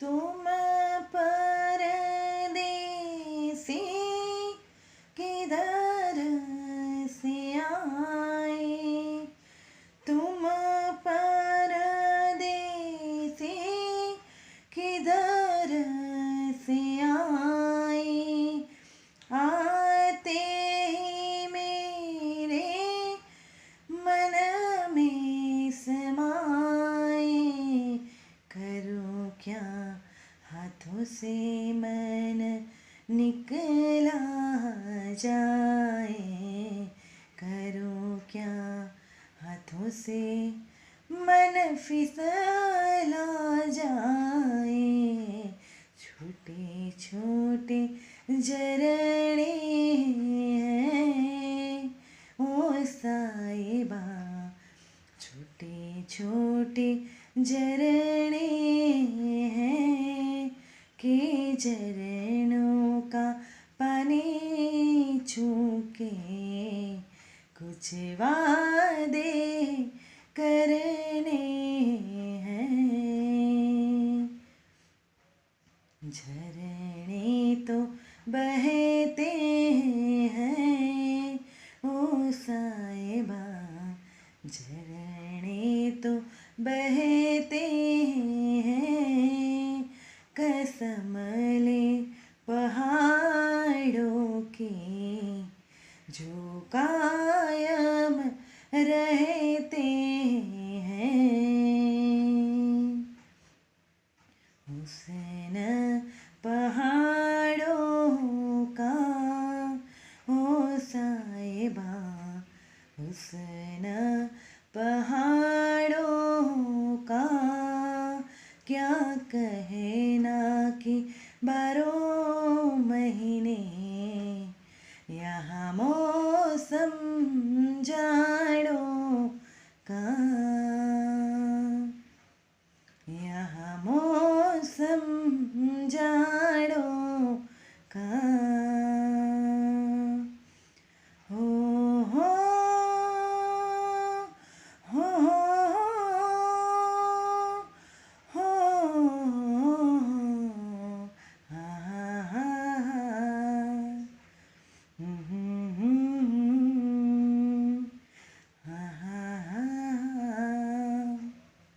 तुम परदेसी किधर से आए, तुम परदेसी किधर से आए, आते ही मेरे मन में समाए, करूं क्या हाथों से मन निकला जाए, करूं क्या हाथों से मन फिसला जाए, छोटे छोटे झरने हैं ओ साहिबा, छोटे छोटे झरने हैं कि झरनों का पानी छूके कुछ वादे करने हैं। झरने तो बहते हैं ओ साहिबा, झरने तो बहते हैं, कसम ले पहाड़ों की जो कायम रहते हैं। हुस्न पहाड़ों का ओ साहिबा, हुस्न पहाड़ों का क्या कहना कि 12 महीने यहाँ मौसम जाड़ों